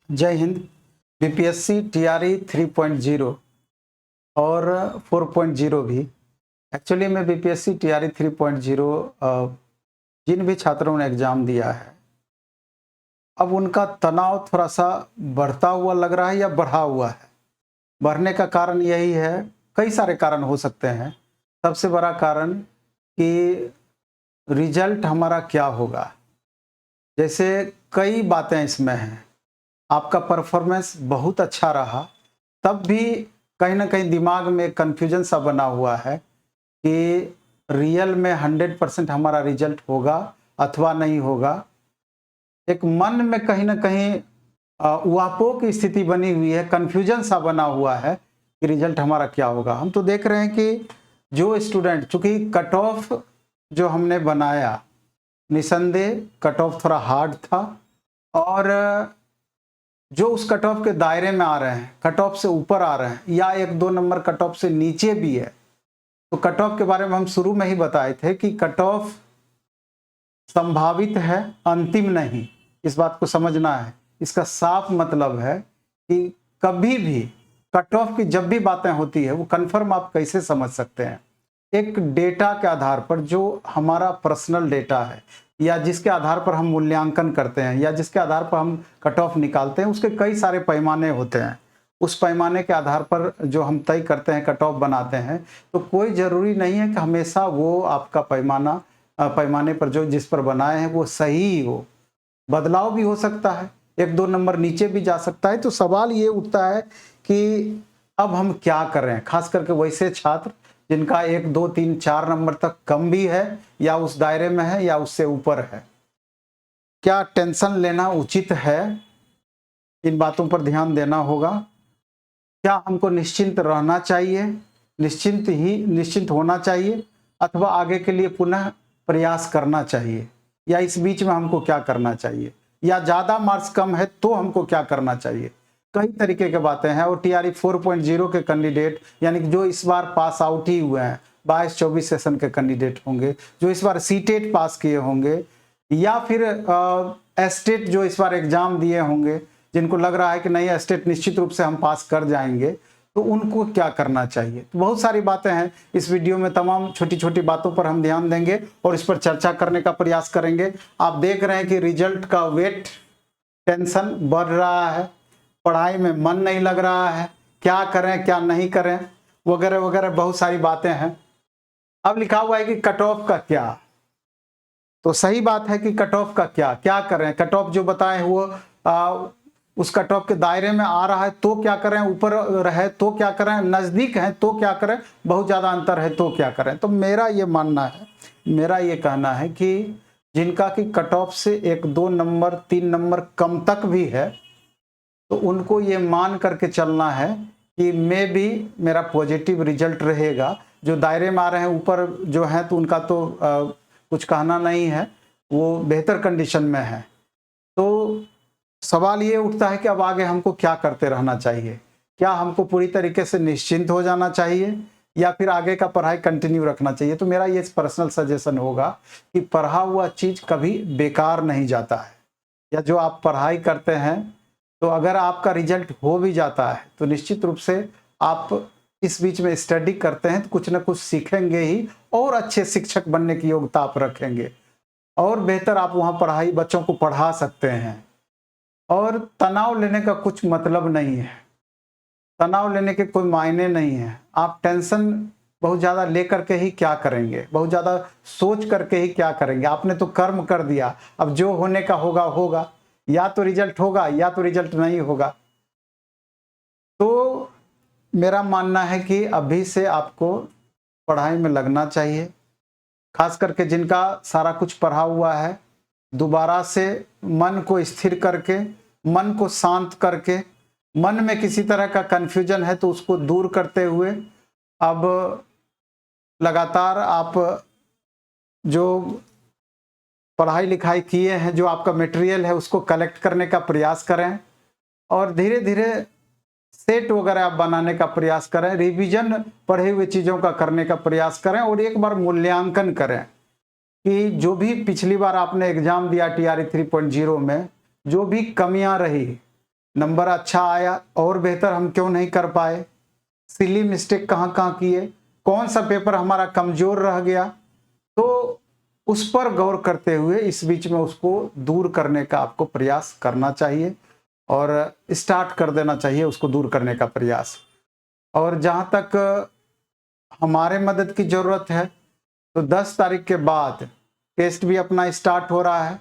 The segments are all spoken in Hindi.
जय हिंद। बीपीएससी टीआरई 3.0 और 4.0 भी। एक्चुअली में बीपीएससी टीआरई 3.0 जिन भी छात्रों ने एग्ज़ाम दिया है, अब उनका तनाव थोड़ा सा बढ़ता हुआ लग रहा है या बढ़ा हुआ है। बढ़ने का कारण यही है, कई सारे कारण हो सकते हैं। सबसे बड़ा कारण कि रिजल्ट हमारा क्या होगा। जैसे कई बातें इसमें हैं। आपका परफॉर्मेंस बहुत अच्छा रहा, तब भी कहीं ना कहीं दिमाग में कन्फ्यूजन सा बना हुआ है कि रियल में 100% हमारा रिजल्ट होगा अथवा नहीं होगा। एक मन में कहीं ना कहीं उहापोह की स्थिति बनी हुई है, कन्फ्यूजन सा बना हुआ है कि रिजल्ट हमारा क्या होगा। हम तो देख रहे हैं कि जो स्टूडेंट, चूंकि कट ऑफ जो हमने बनाया, निसंदेह कट ऑफ थोड़ा हार्ड था, और जो उस कट ऑफ के दायरे में आ रहे हैं, कट ऑफ से ऊपर आ रहे हैं या 1-2 नंबर कट ऑफ से नीचे भी है, तो कट ऑफ के बारे में हम शुरू में ही बताए थे कि कट ऑफ संभावित है, अंतिम नहीं। इस बात को समझना है। इसका साफ मतलब है कि कभी भी कट ऑफ की जब भी बातें होती है, वो कंफर्म आप कैसे समझ सकते हैं? एक डेटा के आधार पर, जो हमारा पर्सनल डेटा है या जिसके आधार पर हम मूल्यांकन करते हैं या जिसके आधार पर हम कट ऑफ निकालते हैं, उसके कई सारे पैमाने होते हैं। उस पैमाने के आधार पर जो हम तय करते हैं, कट ऑफ बनाते हैं, तो कोई ज़रूरी नहीं है कि हमेशा वो आपका पैमाने पर जो जिस पर बनाए हैं वो सही ही हो। बदलाव भी हो सकता है, 1-2 नंबर नीचे भी जा सकता है। तो सवाल ये उठता है कि अब हम क्या करें, खास करके वैसे छात्र जिनका 1, 2, 3, 4 नंबर तक कम भी है या उस दायरे में है या उससे ऊपर है। क्या टेंशन लेना उचित है? इन बातों पर ध्यान देना होगा। क्या हमको निश्चिंत रहना चाहिए, निश्चिंत होना चाहिए, अथवा आगे के लिए पुनः प्रयास करना चाहिए, या इस बीच में हमको क्या करना चाहिए, या ज़्यादा मार्क्स कम है तो हमको क्या करना चाहिए? कई तरीके की बातें हैं। और टीआरई 4.0 के कैंडिडेट, यानी कि जो इस बार पास आउट ही हुए हैं, 22-24 सेशन के कैंडिडेट होंगे, जो इस बार सीटेट पास किए होंगे, या फिर एस्टेट जो इस बार एग्जाम दिए होंगे, जिनको लग रहा है कि नहीं एस्टेट निश्चित रूप से हम पास कर जाएंगे, तो उनको क्या करना चाहिए। तो बहुत सारी बातें हैं इस वीडियो में। तमाम छोटी छोटी बातों पर हम ध्यान देंगे और इस पर चर्चा करने का प्रयास करेंगे। आप देख रहे हैं कि रिजल्ट का वेट, टेंशन बढ़ रहा है, पढ़ाई में मन नहीं लग रहा है, क्या करें क्या नहीं करें, वगैरह वगैरह बहुत सारी बातें हैं। अब लिखा हुआ है कि कट ऑफ का क्या, तो सही बात है कि कट ऑफ का क्या क्या करें। कट ऑफ जो बताए वो उस कट ऑफ के दायरे में आ रहा है तो क्या करें, ऊपर रहे तो क्या करें, नज़दीक है तो क्या करें, बहुत ज़्यादा अंतर है तो क्या करें। तो मेरा ये मानना है, मेरा ये कहना है कि जिनका कि कट ऑफ से 1-2 नंबर 3 नंबर कम तक भी है, तो उनको ये मान करके चलना है कि मेरा पॉजिटिव रिजल्ट रहेगा। जो दायरे में आ रहे हैं ऊपर जो हैं, तो उनका तो कुछ कहना नहीं है, वो बेहतर कंडीशन में है। तो सवाल ये उठता है कि अब आगे हमको क्या करते रहना चाहिए। क्या हमको पूरी तरीके से निश्चिंत हो जाना चाहिए या फिर आगे का पढ़ाई कंटिन्यू रखना चाहिए? तो मेरा ये पर्सनल सजेशन होगा कि पढ़ा हुआ चीज़ कभी बेकार नहीं जाता है, या जो आप पढ़ाई करते हैं, तो अगर आपका रिजल्ट हो भी जाता है तो निश्चित रूप से आप इस बीच में स्टडी करते हैं तो कुछ ना कुछ सीखेंगे ही, और अच्छे शिक्षक बनने की योग्यता आप रखेंगे, और बेहतर आप वहाँ पढ़ाई बच्चों को पढ़ा सकते हैं। और तनाव लेने का कुछ मतलब नहीं है, तनाव लेने के कोई मायने नहीं है। आप टेंशन बहुत ज़्यादा लेकर के ही क्या करेंगे, बहुत ज़्यादा सोच करके ही क्या करेंगे? आपने तो कर्म कर दिया, अब जो होने का होगा होगा, या तो रिजल्ट होगा या तो रिजल्ट नहीं होगा। तो मेरा मानना है कि अभी से आपको पढ़ाई में लगना चाहिए, खास करके जिनका सारा कुछ पढ़ा हुआ है। दोबारा से मन को स्थिर करके, मन को शांत करके, मन में किसी तरह का कन्फ्यूजन है तो उसको दूर करते हुए अब लगातार आप जो पढ़ाई लिखाई किए हैं, जो आपका मटेरियल है, उसको कलेक्ट करने का प्रयास करें, और धीरे धीरे सेट वगैरह आप बनाने का प्रयास करें, रिवीजन पढ़े हुए चीज़ों का करने का प्रयास करें, और एक बार मूल्यांकन करें कि जो भी पिछली बार आपने एग्जाम दिया टीआरई 3.0 में, जो भी कमियां रही नंबर अच्छा आया, और बेहतर हम क्यों नहीं कर पाए, सिली मिस्टेक कहाँ कहाँ किए, कौन सा पेपर हमारा कमजोर रह गया, तो उस पर गौर करते हुए इस बीच में उसको दूर करने का आपको प्रयास करना चाहिए और स्टार्ट कर देना चाहिए उसको दूर करने का प्रयास। और जहाँ तक हमारे मदद की ज़रूरत है तो 10 तारीख के बाद टेस्ट भी अपना स्टार्ट हो रहा है।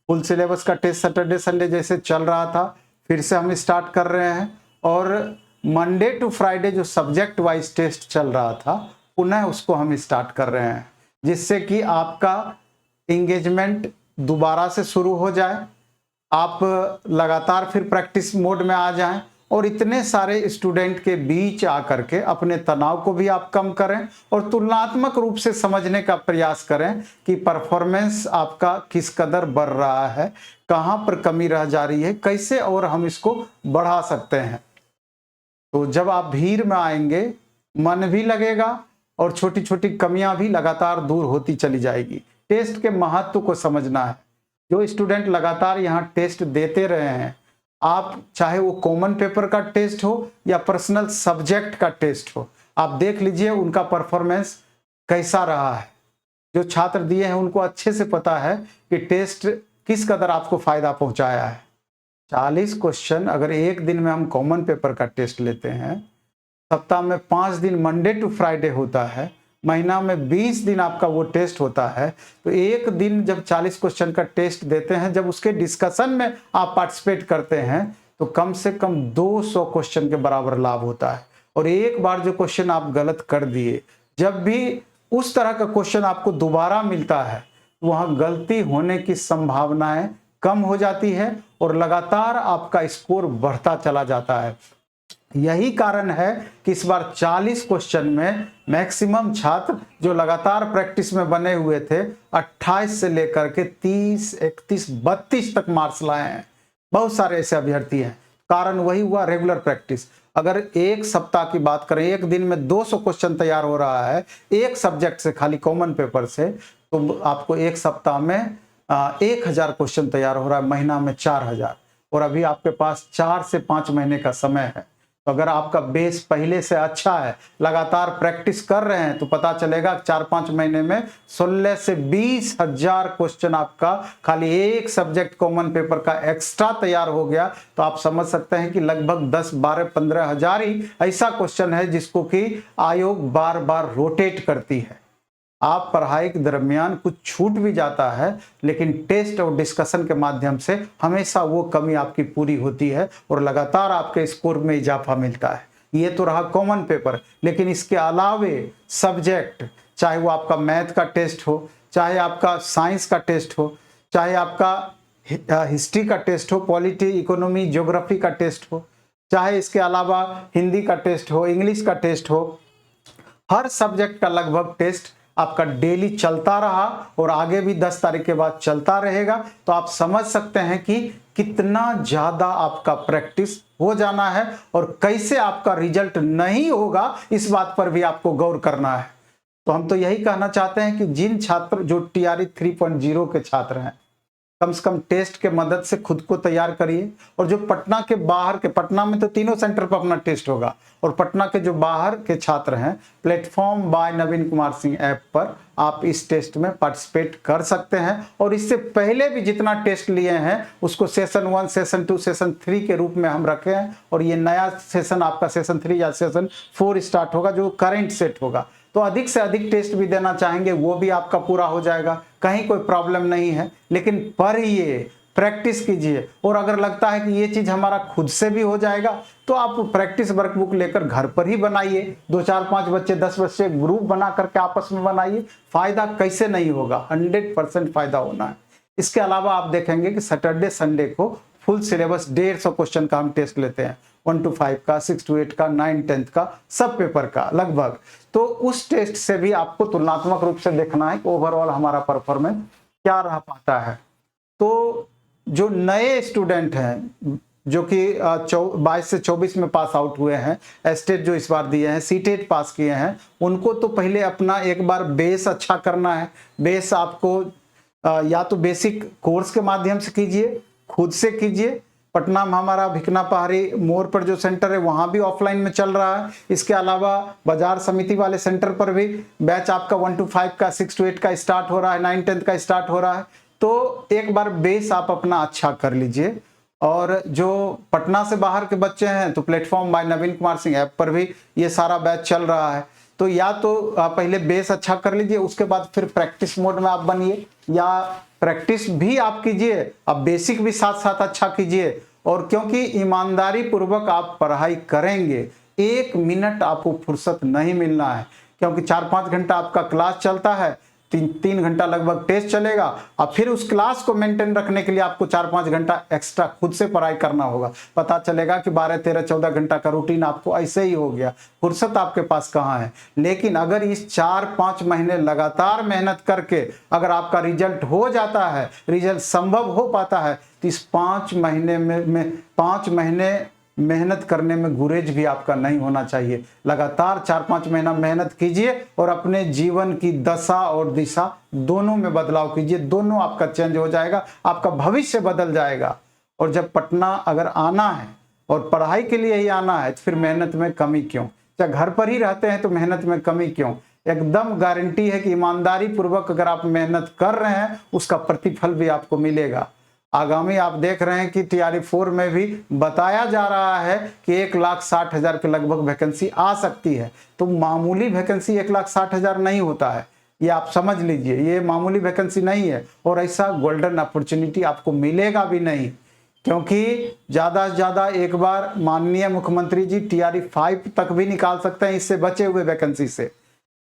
फुल सिलेबस का टेस्ट सैटरडे संडे जैसे चल रहा था फिर से हम स्टार्ट कर रहे हैं, और मंडे टू फ्राइडे जो सब्जेक्ट वाइज टेस्ट चल रहा था पुनः उसको हम स्टार्ट कर रहे हैं, जिससे कि आपका इंगेजमेंट दोबारा से शुरू हो जाए, आप लगातार फिर प्रैक्टिस मोड में आ जाएं और इतने सारे स्टूडेंट के बीच आकर के अपने तनाव को भी आप कम करें और तुलनात्मक रूप से समझने का प्रयास करें कि परफॉर्मेंस आपका किस कदर बढ़ रहा है, कहाँ पर कमी रह जा रही है, कैसे और हम इसको बढ़ा सकते हैं। तो जब आप भीड़ में आएंगे मन भी लगेगा और छोटी छोटी कमियां भी लगातार दूर होती चली जाएगी। टेस्ट के महत्व को समझना है। जो स्टूडेंट लगातार यहाँ टेस्ट देते रहे हैं, आप चाहे वो कॉमन पेपर का टेस्ट हो या पर्सनल सब्जेक्ट का टेस्ट हो, आप देख लीजिए उनका परफॉर्मेंस कैसा रहा है। जो छात्र दिए हैं उनको अच्छे से पता है कि टेस्ट किस कदर आपको फायदा पहुंचाया है। 40 क्वेश्चन अगर एक दिन में हम कॉमन पेपर का टेस्ट लेते हैं, सप्ताह में 5 दिन मंडे टू फ्राइडे होता है, महीना में 20 दिन आपका वो टेस्ट होता है, तो एक दिन जब 40 क्वेश्चन का टेस्ट देते हैं, जब उसके डिस्कशन में आप पार्टिसिपेट करते हैं तो कम से कम 200 क्वेश्चन के बराबर लाभ होता है। और एक बार जो क्वेश्चन आप गलत कर दिए, जब भी उस तरह का क्वेश्चन आपको दोबारा मिलता है तो वहाँ गलती होने की संभावनाएं कम हो जाती है और लगातार आपका स्कोर बढ़ता चला जाता है। यही कारण है कि इस बार 40 क्वेश्चन में मैक्सिमम छात्र जो लगातार प्रैक्टिस में बने हुए थे 28 से लेकर के 30, 31, 32 तक मार्क्स लाए हैं। बहुत सारे ऐसे अभ्यर्थी हैं। कारण वही हुआ, रेगुलर प्रैक्टिस। अगर एक सप्ताह की बात करें, एक दिन में 200 क्वेश्चन तैयार हो रहा है एक सब्जेक्ट से, खाली कॉमन पेपर से, तो आपको एक सप्ताह में 1000 क्वेश्चन तैयार हो रहा है, महीना में 4000, और अभी आपके पास 4 से 5 महीने का समय है। तो अगर आपका बेस पहले से अच्छा है, लगातार प्रैक्टिस कर रहे हैं, तो पता चलेगा 4-5 महीने में 16 से 20,000 क्वेश्चन आपका खाली एक सब्जेक्ट कॉमन पेपर का एक्स्ट्रा तैयार हो गया। तो आप समझ सकते हैं कि लगभग 10, 12, 15 हजार ही ऐसा क्वेश्चन है जिसको कि आयोग बार बार रोटेट करती है। आप पढ़ाई के दरमियान कुछ छूट भी जाता है, लेकिन टेस्ट और डिस्कशन के माध्यम से हमेशा वो कमी आपकी पूरी होती है और लगातार आपके स्कोर में इजाफा मिलता है। ये तो रहा कॉमन पेपर, लेकिन इसके अलावे सब्जेक्ट, चाहे वो आपका मैथ का टेस्ट हो, चाहे आपका साइंस का टेस्ट हो, चाहे आपका हिस्ट्री का टेस्ट हो, पॉलिटी, इकोनॉमी, ज्योग्राफी का टेस्ट हो, चाहे इसके अलावा हिंदी का टेस्ट हो, इंग्लिश का टेस्ट हो, हर सब्जेक्ट का लगभग टेस्ट आपका डेली चलता रहा और आगे भी 10 तारीख के बाद चलता रहेगा। तो आप समझ सकते हैं कि कितना ज्यादा आपका प्रैक्टिस हो जाना है और कैसे आपका रिजल्ट नहीं होगा इस बात पर भी आपको गौर करना है। तो हम तो यही कहना चाहते हैं कि जिन छात्र जो टीआरई 3.0 के छात्र हैं, कम से कम टेस्ट के मदद से खुद को तैयार करिए। और जो पटना के बाहर के, पटना में तो तीनों सेंटर पर अपना टेस्ट होगा, और पटना के जो बाहर के छात्र हैं, प्लेटफॉर्म बाय नवीन कुमार सिंह ऐप पर आप इस टेस्ट में पार्टिसिपेट कर सकते हैं। और इससे पहले भी जितना टेस्ट लिए हैं उसको सेशन 1, सेशन 2, सेशन 3 के रूप में हम रखे हैं, और ये नया सेशन आपका सेशन 3 या सेशन 4 स्टार्ट होगा जो करेंट सेट होगा। तो अधिक से अधिक टेस्ट भी देना चाहेंगे, वो भी आपका पूरा हो जाएगा, कहीं कोई प्रॉब्लम नहीं है। लेकिन पढ़िए, प्रैक्टिस कीजिए, और अगर लगता है कि ये चीज हमारा खुद से भी हो जाएगा तो आप प्रैक्टिस वर्कबुक लेकर घर पर ही बनाइए। 2, 4, 5 बच्चे, 10 बच्चे ग्रुप बना करके आपस में बनाइए। फायदा कैसे नहीं होगा, 100% फायदा होना है। इसके अलावा आप देखेंगे कि सैटरडे संडे को फुल सिलेबस 150 क्वेश्चन का हम टेस्ट लेते हैं, 1 to 5 का, 6 to 8 का, 9, 10 का, सब पेपर का लगभग। तो उस टेस्ट से भी आपको तुलनात्मक रूप से देखना है कि ओवरऑल हमारा परफॉर्मेंस क्या रह पाता है। तो जो नए स्टूडेंट हैं जो कि 22 से 24 में पास आउट हुए हैं, एस्टेट जो इस बार दिए हैं, सीटेट पास किए हैं, उनको तो पहले अपना एक बार बेस अच्छा करना है। बेस आपको या तो बेसिक कोर्स के माध्यम से कीजिए, खुद से कीजिए, पटना में हमारा भिकना पहाड़ी मोड़ पर जो सेंटर है वहाँ भी ऑफलाइन में चल रहा है। इसके अलावा बाजार समिति वाले सेंटर पर भी बैच आपका 1 to 5 का, 6 to 8 का स्टार्ट हो रहा है, 9 10 का स्टार्ट हो रहा है। तो एक बार बेस आप अपना अच्छा कर लीजिए। और जो पटना से बाहर के बच्चे हैं तो प्लेटफॉर्म बाय नवीन कुमार सिंह ऐप पर भी ये सारा बैच चल रहा है। तो या तो आप पहले बेस अच्छा कर लीजिए, उसके बाद फिर प्रैक्टिस मोड में आप बनिए, या प्रैक्टिस भी आप कीजिए, आप बेसिक भी साथ साथ अच्छा कीजिए। और क्योंकि ईमानदारी पूर्वक आप पढ़ाई करेंगे, 1 मिनट आपको फुर्सत नहीं मिलना है, क्योंकि 4-5 घंटा आपका क्लास चलता है, 3 घंटा लगभग टेस्ट चलेगा, और फिर उस क्लास को मेंटेन रखने के लिए आपको 4-5 घंटा एक्स्ट्रा खुद से पढ़ाई करना होगा। पता चलेगा कि 12-13-14 घंटा का रूटीन आपको ऐसे ही हो गया, फुर्सत आपके पास कहाँ है। लेकिन अगर इस 4-5 महीने लगातार मेहनत करके अगर आपका रिजल्ट हो जाता है, रिजल्ट संभव हो पाता है, तो इस 5 महीने मेहनत करने में गुरेज भी आपका नहीं होना चाहिए। लगातार 4-5 महीना मेहनत कीजिए और अपने जीवन की दशा और दिशा दोनों में बदलाव कीजिए, दोनों आपका चेंज हो जाएगा, आपका भविष्य बदल जाएगा। और जब पटना अगर आना है और पढ़ाई के लिए ही आना है तो फिर मेहनत में कमी क्यों? चाहे घर पर ही रहते हैं तो मेहनत में कमी क्यों? एकदम गारंटी है कि ईमानदारी पूर्वक अगर आप मेहनत कर रहे हैं उसका प्रतिफल भी आपको मिलेगा। आगामी आप देख रहे हैं कि TRE 4 में भी बताया जा रहा है कि 1,60,000 के लगभग वैकेंसी आ सकती है। तो मामूली वैकेंसी 1,60,000 नहीं होता है, ये आप समझ लीजिए, ये मामूली वैकेंसी नहीं है। और ऐसा गोल्डन अपॉर्चुनिटी आपको मिलेगा भी नहीं, क्योंकि ज़्यादा से ज़्यादा एक बार माननीय मुख्यमंत्री जी TRE 5 तक भी निकाल सकते हैं इससे बचे हुए वैकेंसी से।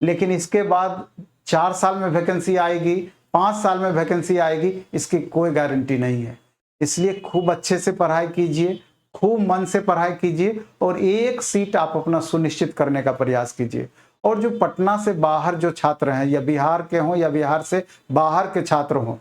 लेकिन इसके बाद 4 साल में वैकेंसी आएगी, 5 साल में वैकेंसी आएगी, इसकी कोई गारंटी नहीं है। इसलिए खूब अच्छे से पढ़ाई कीजिए, खूब मन से पढ़ाई कीजिए और एक सीट आप अपना सुनिश्चित करने का प्रयास कीजिए। और जो पटना से बाहर जो छात्र हैं, या बिहार के हों या बिहार से बाहर के छात्र हों,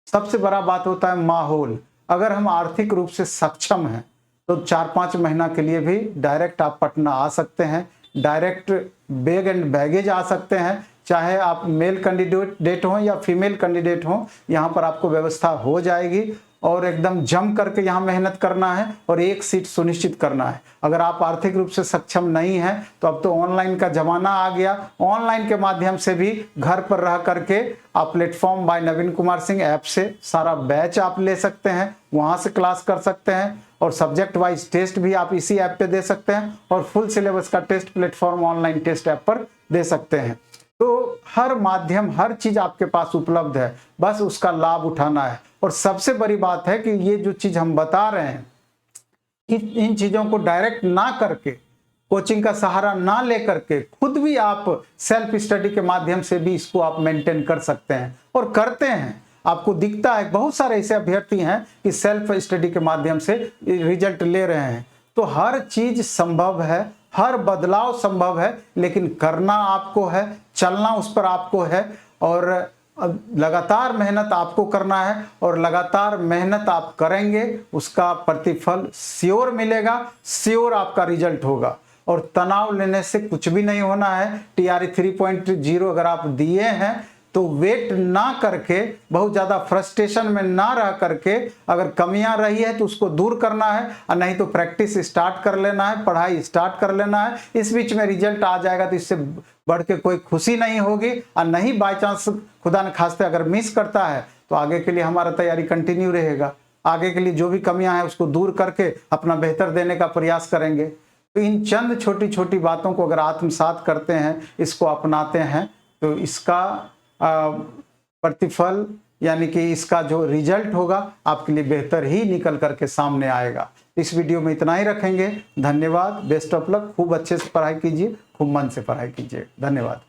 सबसे बड़ा बात होता है माहौल। अगर हम आर्थिक रूप से सक्षम हैं तो 4-5 महीना के लिए भी डायरेक्ट आप पटना आ सकते हैं, डायरेक्ट बैग एंड बैगेज आ सकते हैं। चाहे आप मेल कैंडिडेट हों या फीमेल कैंडिडेट हों, यहाँ पर आपको व्यवस्था हो जाएगी। और एकदम जम करके यहाँ मेहनत करना है और एक सीट सुनिश्चित करना है। अगर आप आर्थिक रूप से सक्षम नहीं हैं तो अब तो ऑनलाइन का ज़माना आ गया, ऑनलाइन के माध्यम से भी घर पर रह करके आप प्लेटफॉर्म बाय नवीन कुमार सिंह ऐप से सारा बैच आप ले सकते हैं, वहाँ से क्लास कर सकते हैं। और सब्जेक्ट वाइज टेस्ट भी आप इसी ऐप पे दे सकते हैं, और फुल सिलेबस का test platform online test app पर दे सकते हैं। तो हर माध्यम, हर चीज आपके पास उपलब्ध है, बस उसका लाभ उठाना है। और सबसे बड़ी बात है कि ये जो चीज हम बता रहे हैं, इन चीजों को डायरेक्ट ना करके, कोचिंग का सहारा ना लेकर के, खुद भी आप सेल्फ स्टडी के माध्यम से भी इसको आप मेंटेन कर सकते हैं और करते हैं। आपको दिखता है बहुत सारे ऐसे अभ्यर्थी हैं कि सेल्फ स्टडी के माध्यम से रिजल्ट ले रहे हैं। तो हर चीज संभव है, हर बदलाव संभव है, लेकिन करना आपको है, चलना उस पर आपको है। और लगातार मेहनत आपको करना है, और लगातार मेहनत आप करेंगे, उसका प्रतिफल श्योर मिलेगा, श्योर आपका रिजल्ट होगा। और तनाव लेने से कुछ भी नहीं होना है। TRE 3.0 अगर आप दिए हैं तो वेट ना करके, बहुत ज़्यादा फ्रस्ट्रेशन में ना रह करके, अगर कमियां रही है तो उसको दूर करना है, और नहीं तो प्रैक्टिस स्टार्ट कर लेना है, पढ़ाई स्टार्ट कर लेना है। इस बीच में रिजल्ट आ जाएगा तो इससे बढ़ के कोई खुशी नहीं होगी। और नहीं बाई चांस खुदा न खास्ते अगर मिस करता है तो आगे के लिए हमारा तैयारी कंटिन्यू रहेगा। आगे के लिए जो भी कमियां हैं उसको दूर करके अपना बेहतर देने का प्रयास करेंगे। तो इन चंद छोटी छोटी बातों को अगर आत्मसात करते हैं, इसको अपनाते हैं, तो इसका प्रतिफल यानी कि इसका जो रिजल्ट होगा आपके लिए बेहतर ही निकल करके सामने आएगा। इस वीडियो में इतना ही रखेंगे। धन्यवाद, बेस्ट ऑफ लक। खूब अच्छे से पढ़ाई कीजिए, खूब मन से पढ़ाई कीजिए। धन्यवाद।